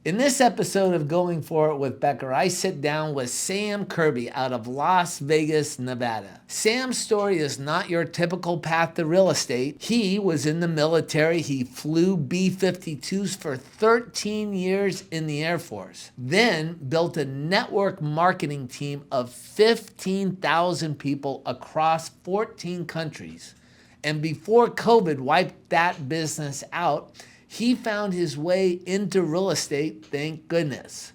In this episode of Going For It with Becker, I sit down with Sam Curby out of Las Vegas, Nevada. Sam's story is not your typical path to real estate. He was in the military. He flew B-52s for 13 years in the Air Force, then built a network marketing team of 15,000 people across 14 countries. And before COVID wiped that business out, he found his way into real estate, thank goodness.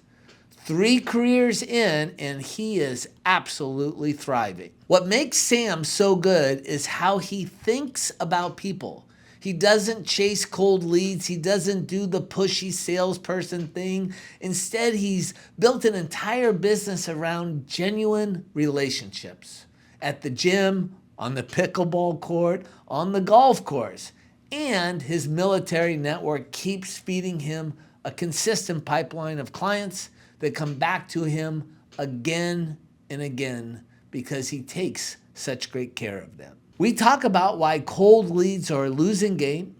3 careers in, and he is absolutely thriving. What makes Sam so good is how he thinks about people. He doesn't chase cold leads. He doesn't do the pushy salesperson thing. Instead, he's built an entire business around genuine relationships. At the gym, on the pickleball court, on the golf course. And his military network keeps feeding him a consistent pipeline of clients that come back to him again and again because he takes such great care of them. We talk about why cold leads are a losing game,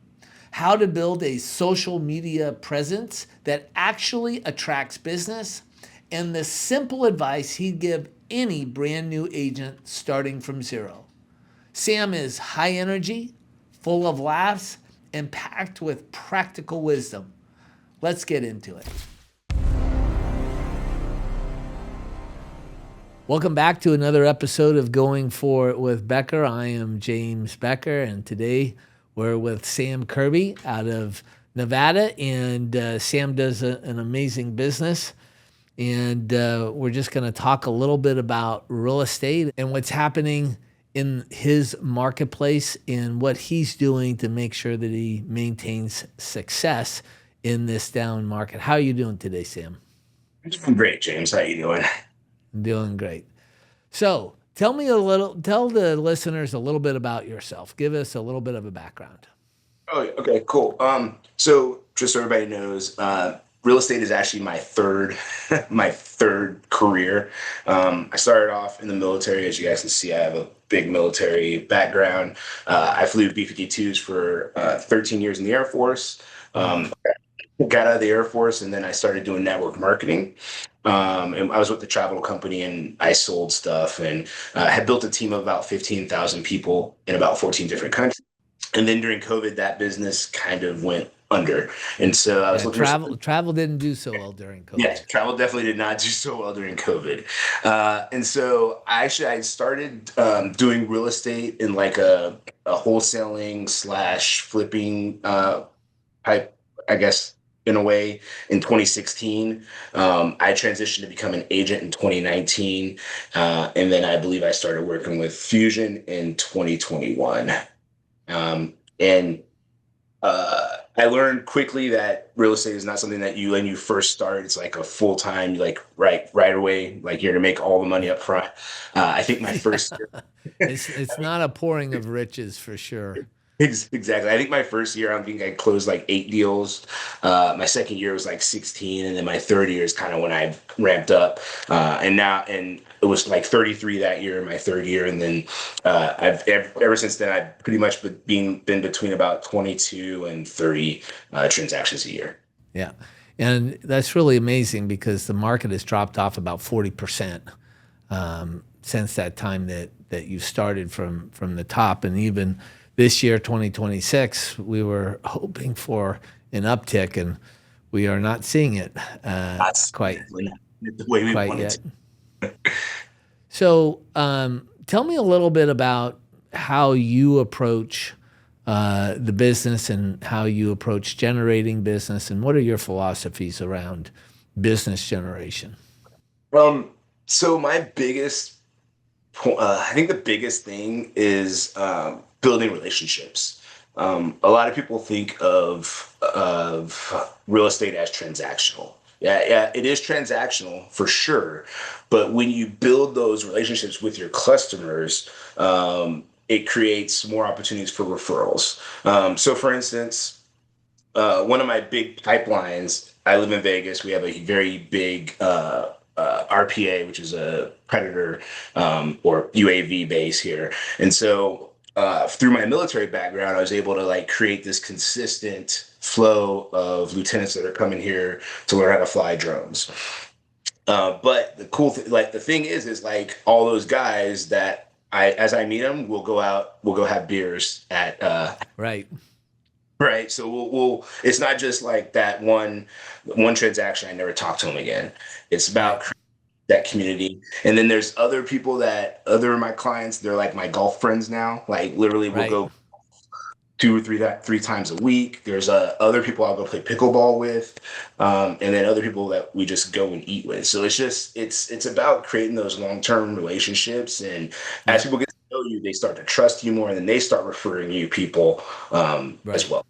how to build a social media presence that actually attracts business, and the simple advice he'd give any brand new agent starting from zero. Sam is high energy, full of laughs, and packed with practical wisdom. Let's get into it. Welcome back to another episode of Going For It with Becker. I am James Becker, and today we're with Sam Curby out of Nevada, and Sam does an amazing business. And we're just going to talk a little bit about real estate and what's happening in his marketplace and what he's doing to make sure that he maintains success in this down market. How are you doing today, Sam? I'm doing great, James. How you doing? Doing great. So tell the listeners a little bit about yourself. Give us a little bit of a background. Oh, okay, cool. So just so everybody knows, real estate is actually my third, my third career. I started off in the military. As you guys can see, I have a big military background. I flew B-52s for 13 years in the Air Force. Got out of the Air Force, and then I started doing network marketing. And I was with the travel company, and I sold stuff, and had built a team of about 15,000 people in about 14 different countries. And then during COVID, that business kind of went under. And so I was looking travel didn't do so well during COVID. Yeah, travel definitely did not do so well during COVID. And so I started doing real estate in like a wholesaling / flipping type, I guess, in a way, in 2016. I transitioned to become an agent in 2019. And then I believe I started working with Fusion in 2021. And I learned quickly that real estate is not something that when you first start, it's like a full time, like right away, like you're to make all the money up front. I think my first year, it's not a pouring of riches for sure. Exactly. I think my first year, I closed like 8 deals. My second year was like 16, and then my third year is kind of when I ramped up. And it was like 33 that year, my third year, and then ever since then I've pretty much been between about 22 and 30 transactions a year. Yeah, and that's really amazing because the market has dropped off about 40% since that time that you started from the top, and even this year, 2026, we were hoping for an uptick, and we are not seeing it quite the way we wanted yet. To. So tell me a little bit about how you approach the business and how you approach generating business, and what are your philosophies around business generation? So my I think the biggest thing is building relationships. A lot of people think of real estate as transactional. Yeah, it is transactional for sure. But when you build those relationships with your customers, it creates more opportunities for referrals. So for instance, one of my big pipelines, I live in Vegas. We have a very big RPA, which is a predator or UAV base here. And so through my military background, I was able to like create this consistent flow of lieutenants that are coming here to learn how to fly drones. But the like the thing is like all those guys that as I meet them, we'll go out, we'll go have beers at, Right. right. So we'll, it's not just like that one transaction. I never talk to them again. It's Right. about that community. And then there's other people that other of my clients, they're like my golf friends now. Like literally we'll Right. go two or three times a week. There's other people I'll go play pickleball with, and then other people that we just go and eat with. So it's just it's about creating those long term relationships, and as Yep. people get to know you, they start to trust you more, and then they start referring you people as Right. well.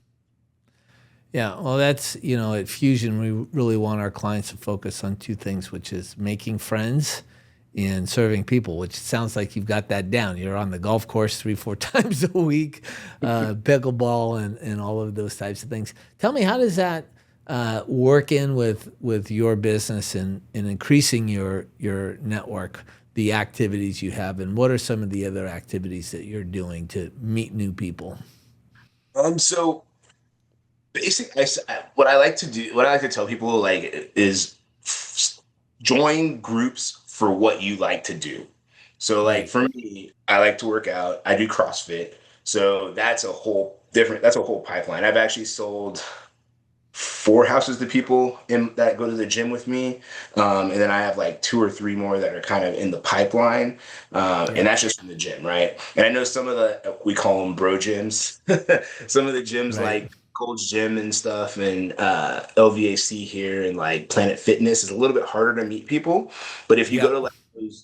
Yeah, well, that's, at Fusion, we really want our clients to focus on two things, which is making friends and serving people, which sounds like you've got that down. You're on the golf course 3, 4 times a week, pickleball, and all of those types of things. Tell me, how does that work in with your business and increasing your network, the activities you have, and what are some of the other activities that you're doing to meet new people? So basically, what I like to do, what I like to tell people, like, is join groups for what you like to do. So, like Right, for me, I like to work out. I do CrossFit, so that's a whole different. That's a whole pipeline. I've actually sold 4 houses to people that go to the gym with me, and then I have like two or three more that are kind of in the pipeline, and right, that's just in the gym, right? And I know some of the we call them bro gyms. Some of the gyms right. like Gold's Gym and stuff, and LVAC here, and like Planet Fitness is a little bit harder to meet people. But if you go to Yep, like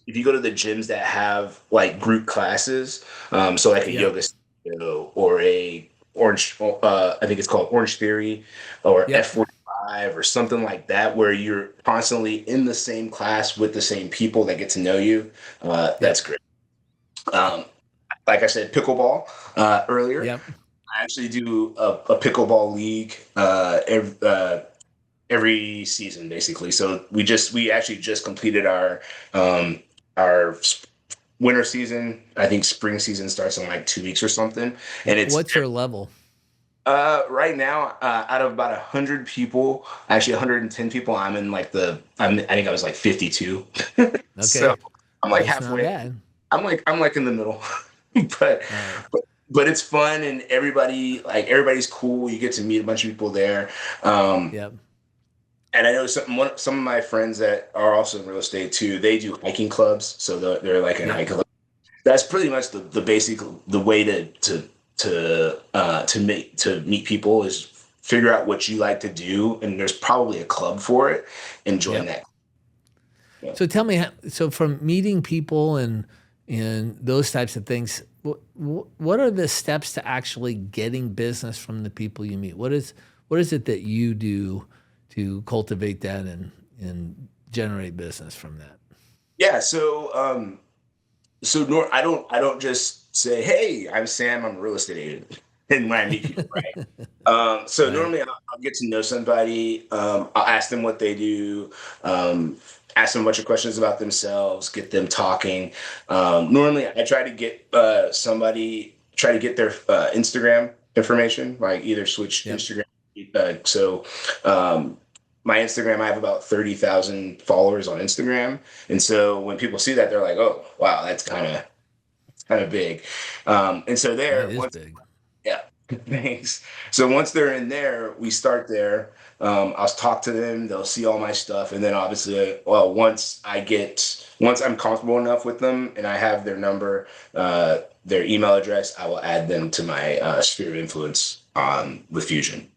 if you go to the gyms that have like group classes, so like a yep, yoga studio or a Orange, I think it's called Orange Theory or yep, F45 or something like that, where you're constantly in the same class with the same people that get to know you. That's yep, great. Um, like I said, pickleball earlier. yep. I actually do a pickleball league every season, basically. So we actually just completed our winter season. I think spring season starts in like 2 weeks or something, and it's What's your level? right now, out of about 100 people, actually 110 people, I'm in like I think I was like 52. So Okay, I'm like that's not halfway. bad. I'm like in the middle, but, All right. but it's fun and everybody's cool. You get to meet a bunch of people there. Um, Yep. and I know some of my friends that are also in real estate too. They do hiking clubs, so they're like in Yep. hiking. That's pretty much the basic the way to meet people is figure out what you like to do, and there's probably a club for it, and join Yep. that. Yeah. So tell me, so from meeting people and those types of things, what are the steps to actually getting business from the people you meet? What is it that you do to cultivate that and generate business from that? Yeah. I don't just say, "Hey, I'm Sam. I'm a real estate agent," and when I meet people, right? So Right. normally I'll get to know somebody. I'll ask them what they do, ask them a bunch of questions about themselves, get them talking. Normally I try to get try to get their Instagram information, like either switch Yep. Instagram. So my Instagram, I have about 30,000 followers on Instagram. And so when people see that, they're like, oh, wow, that's kind of big. And so That there, is once big. yeah, thanks. So once they're in there, we start there. I'll talk to them. They'll see all my stuff, and then obviously, well, once I'm comfortable enough with them, and I have their number, their email address, I will add them to my sphere of influence with Fusion.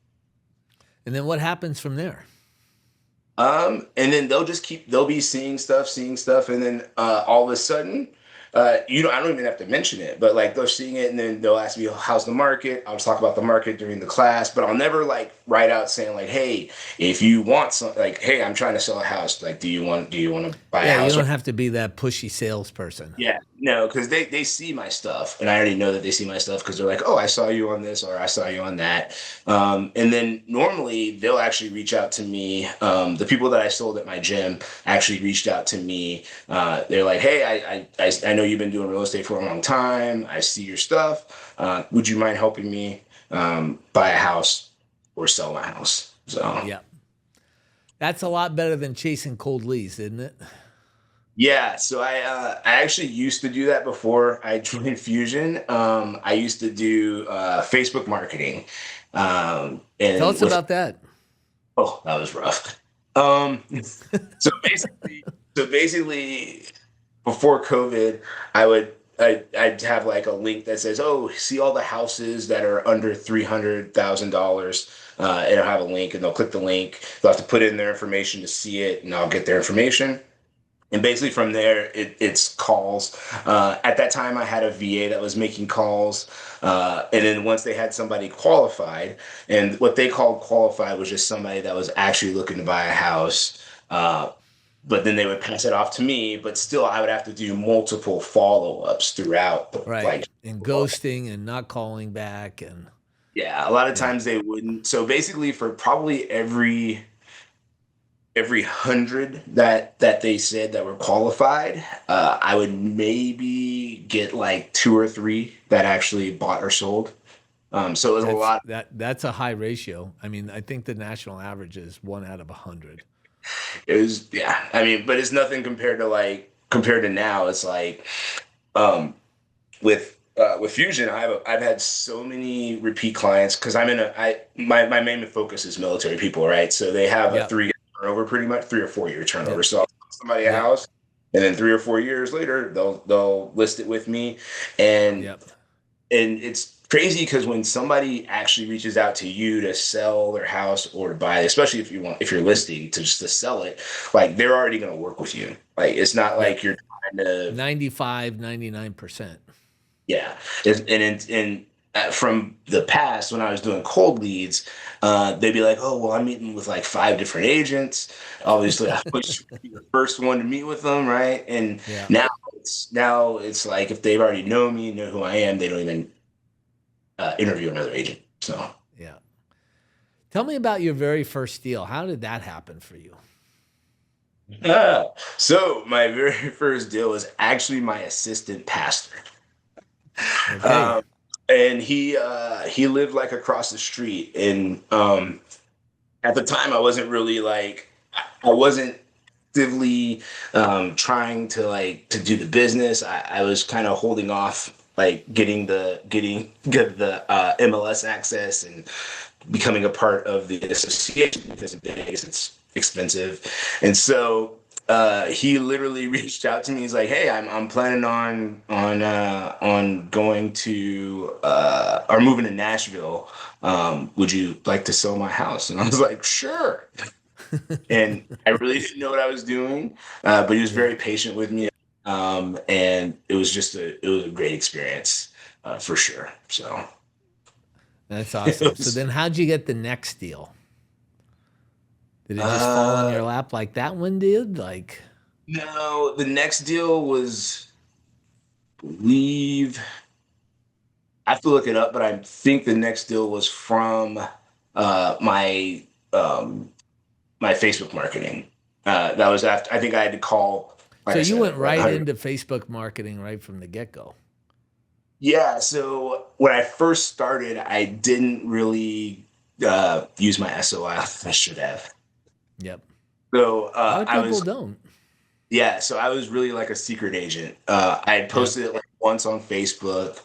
And then what happens from there? And then they'll be seeing stuff, and then all of a sudden, I don't even have to mention it, but like they're seeing it, and then they'll ask me, "How's the market?" I'll talk about the market during the class, but I'll never like write out saying like, "Hey, if you want some, like, hey, I'm trying to sell a house. Like, do you want to buy a Yeah, you house?" don't have to be that pushy salesperson. Yeah, no, because they see my stuff, and I already know that they see my stuff because they're like, "Oh, I saw you on this, or I saw you on that," and then normally they'll actually reach out to me. The people that I sold at my gym actually reached out to me. They're like, "Hey, I know you've been doing real estate for a long time. I see your stuff. Would you mind helping me buy a house or sell my house? So Yeah. That's a lot better than chasing cold leads, isn't it? yeah, so I actually used to do that before I joined Fusion. I used to do Facebook marketing, Tell and us with about that. oh, that was rough. Um, so basically, so basically, before COVID, I'd have like a link that says, "Oh, see all the houses that are under $300,000." It'll have a link, and they'll click the link. They'll have to put in their information to see it, and I'll get their information. And basically from there, it's calls. At that time, I had a VA that was making calls, and then once they had somebody qualified, and what they called qualified was just somebody that was actually looking to buy a house. But then they would pass it off to me, but still, I would have to do multiple follow-ups throughout the Right. like. And ghosting and not calling back and Yeah, a lot of yeah. times they wouldn't. So basically, for probably every 100 that they said that were qualified, I would maybe get like two or three that actually bought or sold. So it was a lot. That's a high ratio. I mean, I think the national average is 1 out of 100. It was yeah. I mean, but it's nothing compared to now. It's like um, with Fusion, I've had so many repeat clients because I'm in a I my main focus is military people, right? So they have a Yep. 3 turnover, pretty much 3 or 4 year turnover. Yep. So I'll sell somebody a Yep. house, and then 3 or 4 years later, they'll list it with me, and Yep. and it's crazy because when somebody actually reaches out to you to sell their house or to buy, especially if you're listing to just to sell it, like they're already going to work with you. Like it's not Yep. like you're trying to 95, 99%. yeah, and from the past when I was doing cold leads, they'd be like, "Oh, well, I'm meeting with like 5 different agents. Obviously, I was the first one to meet with them, right?" And Yeah. now it's like if they've already know me, know who I am, they don't even interview another agent. So, Yeah. Tell me about your very first deal. How did that happen for you? uh, so my very first deal was actually my assistant pastor. Okay. Um, and he lived like across the street, and at the time I wasn't really like I wasn't actively trying to like to do the business. I was kind of holding off like get the MLS access and becoming a part of the association because in Vegas it's expensive. And so he literally reached out to me. He's like, "Hey, I'm planning on going to or moving to Nashville. Would you like to sell my house?" And I was like, "Sure." And I really didn't know what I was doing, but he was Yeah. very patient with me, and it was a great experience for sure. So That's it awesome. So was then how'd you get the next deal? Did it just fall in uh, your lap like that one did? Like, no, the next deal was believe I have to look it up, but I think the next deal was from my my Facebook marketing. That was after I think I had to call, like so I you said, went like right 100. into Facebook marketing right from the get-go. Yeah, so when I first started, I didn't really use my SOI. I should have. Yep. So A lot of I people was don't. yeah, so I was really like a secret agent. I had Yep. posted it like once on Facebook,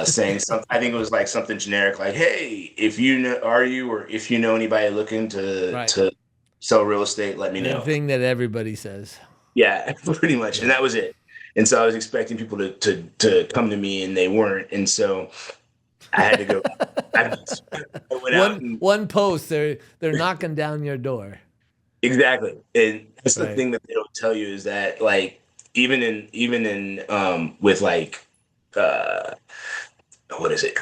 saying something. I think it was like something generic, like, "Hey, if you know, are you or if you know anybody looking Right. to sell real estate, let me The know." thing that everybody says. Yeah, pretty much, and Yeah. that was it. And so I was expecting people to come to me, and they weren't, and so I had to go. I, I went out one and one post, they're knocking down your door. exactly, and that's the Right. thing that they don't tell you is that like even in with like uh what is it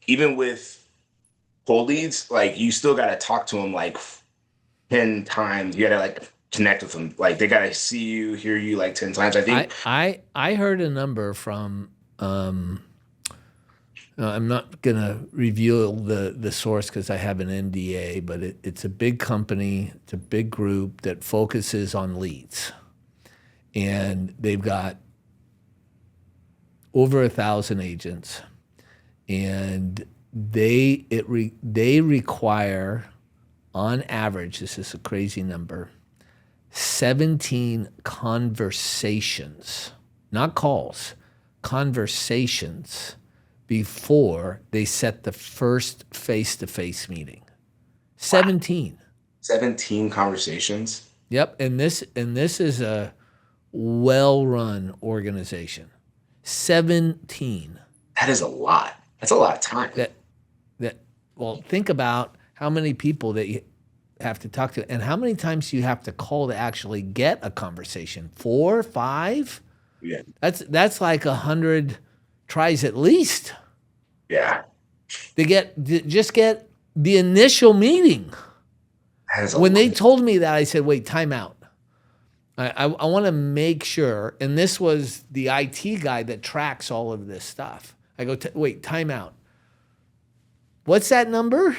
even with cold leads like you still got to talk to them like 10 times. You got to like connect with them, like they got to see you, hear you like 10 times, I think. I heard a number from I'm not gonna reveal the source because I have an NDA, but it's a big company, it's a big group that focuses on leads, and they've got over 1,000 agents, and they require, on average, this is a crazy number, 17 conversations, not calls, conversations before they set the first face-to-face meeting. 17. 17 conversations. Yep, and this is a well-run organization. 17. That is a lot. That's a lot of time. Well, think about how many people that you have to talk to and how many times you have to call to actually get a conversation. 4, 5? Yeah. That's like 100 tries at least. Yeah. Just get the initial meeting. When they told me that, I said, wait, time out. I want to make sure, and this was the IT guy that tracks all of this stuff. I go, wait, time out. What's that number?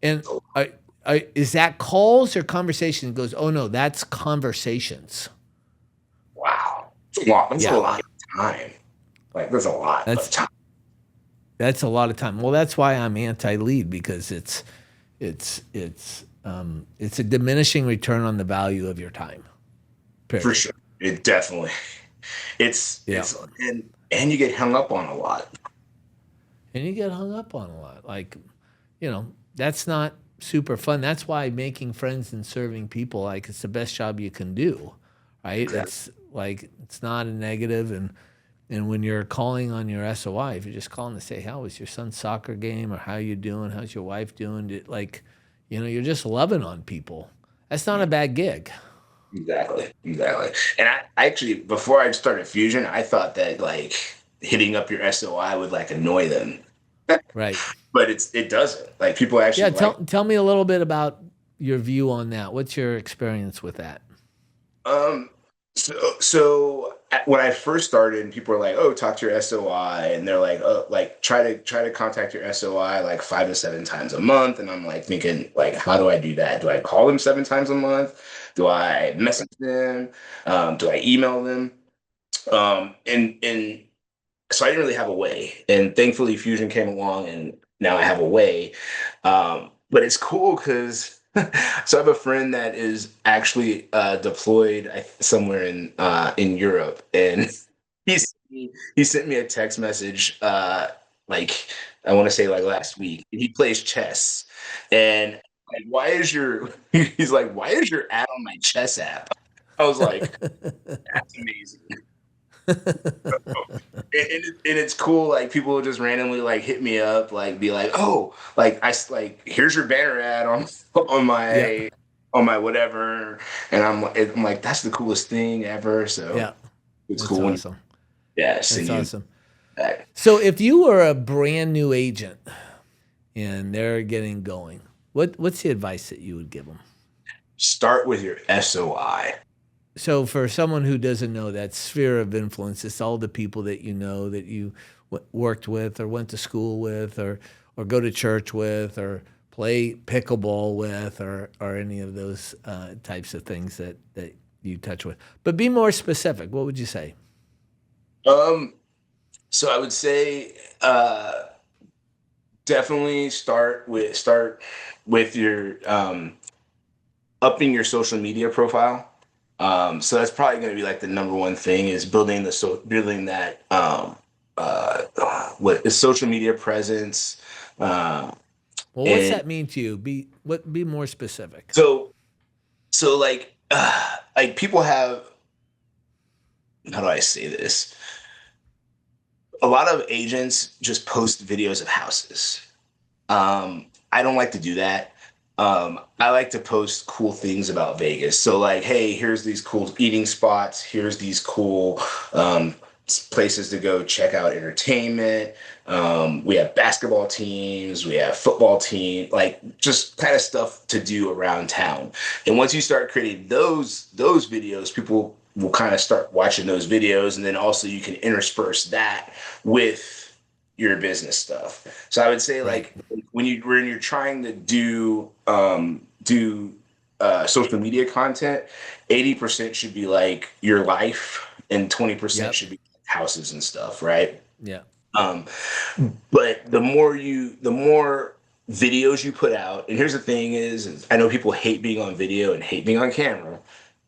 And is that calls or conversations? He goes, oh no, that's conversations. Wow. That's a lot. That's a lot of time. Like, there's a lot of time. That's a lot of time. Well, that's why I'm anti-lead, because it's a diminishing return on the value of your time. Period. For sure. It definitely. It's and you get hung up on a lot. Like, that's not super fun. That's why making friends and serving people, like, it's the best job you can do, right? Exactly. It's like, it's not a negative. And when you're calling on your SOI, if you're just calling to say, how was your son's soccer game, or how you doing? How's your wife doing? Like, you're just loving on people. That's not a bad gig. Exactly. And I actually, before I started Fusion, I thought that, like, hitting up your SOI would, like, annoy them. Right. But it doesn't. Like, people actually. Yeah. Tell me a little bit about your view on that. What's your experience with that? So when I first started, people were like, "Oh, talk to your SOI," and they're like, "Oh, like try to contact your SOI like 5 to 7 times a month." And I'm like thinking, like, how do I do that? Do I call them 7 times a month? Do I message them? Do I email them? And so I didn't really have a way. And thankfully, Fusion came along, and now I have a way. But it's cool because. So I have a friend that is actually deployed somewhere in Europe, and he sent me a text message like, I want to say, like, last week. He plays chess, and like, he's like, why is your ad on my chess app? I was like, that's amazing. And it's cool. Like, people will just randomly, like, hit me up, like, be like, oh, like, here's your banner ad on my whatever, and I'm like, that's the coolest thing ever. So yeah, it's cool. Awesome. Yes, that's awesome. So if you were a brand new agent and they're getting going, what's the advice that you would give them? Start with your SOI. So for someone who doesn't know that sphere of influence, it's all the people that you know, that you worked with or went to school with or go to church with or play pickleball with or any of those types of things that you touch with. But be more specific. What would you say? So I would say definitely start with your upping your social media profile. So that's probably going to be like the number one thing, is building that what is social media presence. Well, what's that mean to you? Be more specific. So like people have, how do I say this? A lot of agents just post videos of houses. I don't like to do that. I like to post cool things about Vegas. So, like, hey, here's these cool eating spots. Here's these cool places to go check out entertainment. We have basketball teams. We have football team, like, just kind of stuff to do around town. And once you start creating those videos, people will kind of start watching those videos. And then also you can intersperse that with your business stuff. So I would say, like, when you're trying to do social media content, 80% should be like your life, and 20% should be houses and stuff, right? Yeah. Um, but the more videos you put out, and here's the thing is I know people hate being on video and hate being on camera,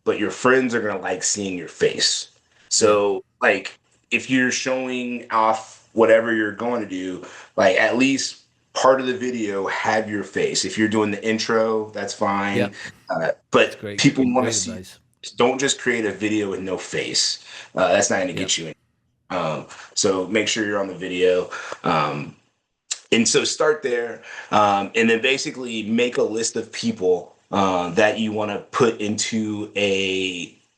but your friends are gonna like seeing your face. Yeah. So like if you're showing off whatever you're going to do, like at least part of the video have your face. If you're doing the intro, that's fine. Yep. That's But great. people want to Great see. advice. Don't just create a video with no face. That's not going to Yep. get you in. So make sure you're on the video. Um, and so start there, and then basically make a list of people that you want to put into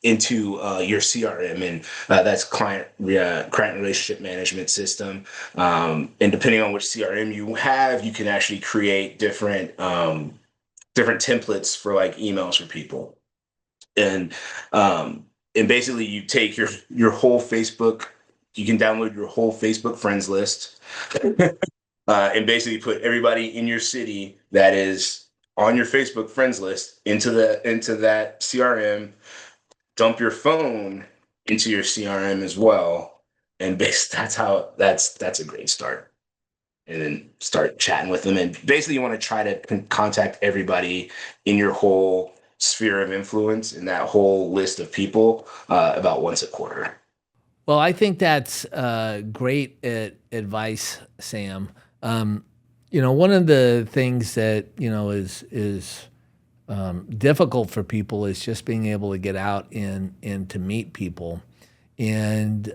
your CRM, and that's client relationship management system. And depending on which CRM you have, you can actually create different templates for like emails for people. And and basically you take your whole Facebook, you can download your whole Facebook friends list, and basically put everybody in your city that is on your Facebook friends list into that CRM. Dump your phone into your CRM as well, and that's a great start. And then start chatting with them, and basically you want to try to contact everybody in your whole sphere of influence in that whole list of people about once a quarter. Well, I think that's great advice, Sam. One of the things that is difficult for people is just being able to get out and to meet people. And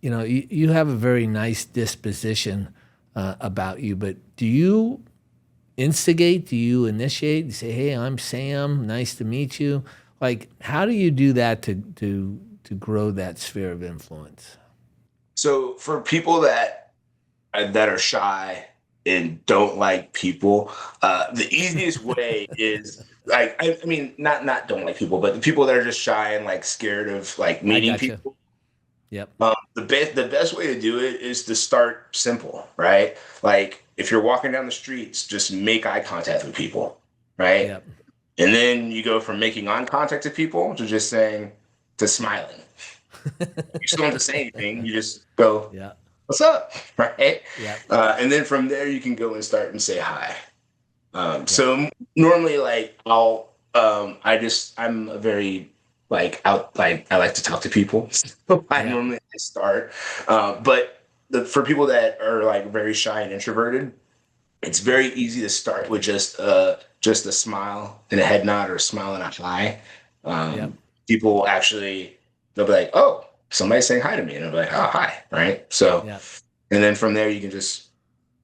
you have a very nice disposition about you. But do you instigate? Do you initiate? You say, "Hey, I'm Sam. Nice to meet you." Like, how do you do that to grow that sphere of influence? So for people that are shy and don't like people, the easiest way is like I mean not don't like people, but the people that are just shy and like scared of like I meeting gotcha. people. Yep. The best way to do it is to start simple, right? Like if you're walking down the streets, just make eye contact with people, right? Yep. And then you go from making eye contact with people to just saying to smiling. You still don't have to say anything. You just go, Yeah. "What's up?" Right? Yep. And then from there, you can go and start and say hi. Yep. So normally, like I'm a very like out, like I like to talk to people. So I Yep. normally start, but for people that are like very shy and introverted, it's very easy to start with just a smile and a head nod or a smile and a hi. Yep. People actually they'll be like, "Oh, somebody's saying hi to me," and I'll be like, "Oh, hi," right? So, Yep. and then from there you can just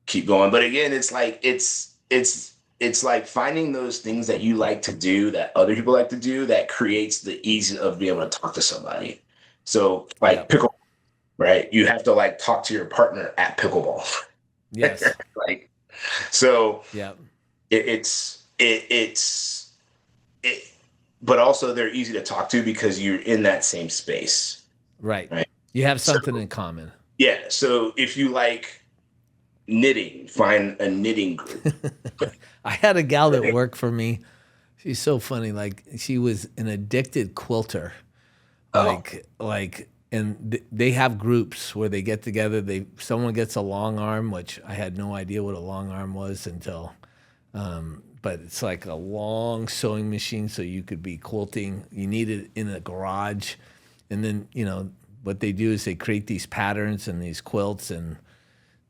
keep going. But again, it's like it's like finding those things that you like to do that other people like to do that creates the ease of being able to talk to somebody. So like Yep. pickle, right? You have to like talk to your partner at pickleball. Yes. Like so Yep. it's it but also they're easy to talk to because you're in that same space, Right. right? You have So something in common. yeah, so if you like knitting, find a knitting group. I had a gal that worked for me. She's so funny. Like, she was an addicted quilter. Oh, And they have groups where they get together. Someone gets a long arm, which I had no idea what a long arm was until, but it's like a long sewing machine, so you could be quilting. You need it in a garage, and then what they do is they create these patterns and these quilts, and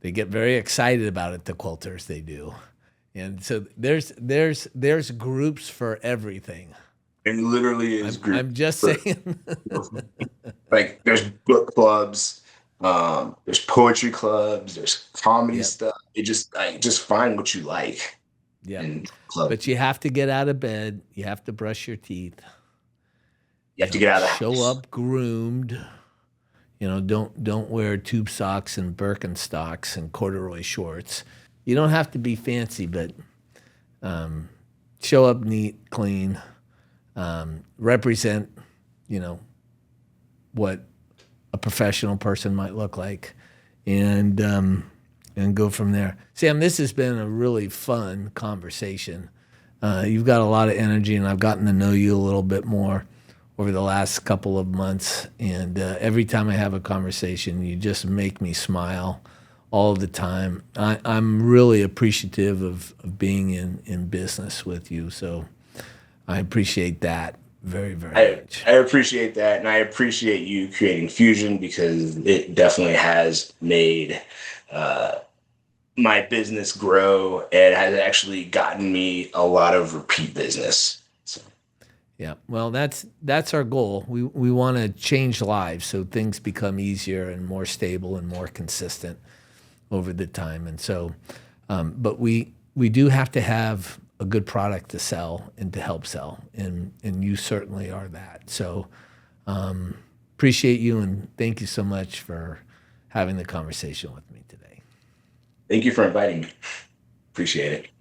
they get very excited about it. The quilters, they do, and so there's groups for everything. it literally is group. I'm just saying. Like there's book clubs, there's poetry clubs, there's comedy Yep. stuff. It just like just find what you like Yep. and club. But you have to get out of bed. You have to brush your teeth. You have to get out of the Show house. up groomed. Don't wear tube socks and Birkenstocks and corduroy shorts. You don't have to be fancy, but show up neat, clean. Represent, you know, what a professional person might look like, and go from there. Sam, this has been a really fun conversation. You've got a lot of energy, and I've gotten to know you a little bit more over the last couple of months. And every time I have a conversation, you just make me smile all the time. I'm really appreciative of being in business with you. So I appreciate that very, very much. I appreciate that, and I appreciate you creating Fusion because it definitely has made my business grow and has actually gotten me a lot of repeat business. So, Yeah, well, that's our goal. We want to change lives so things become easier and more stable and more consistent over the time. And so, but we do have to have a good product to sell and to help sell, and you certainly are that. So, appreciate you and thank you so much for having the conversation with me today. thank you for inviting me. Appreciate it.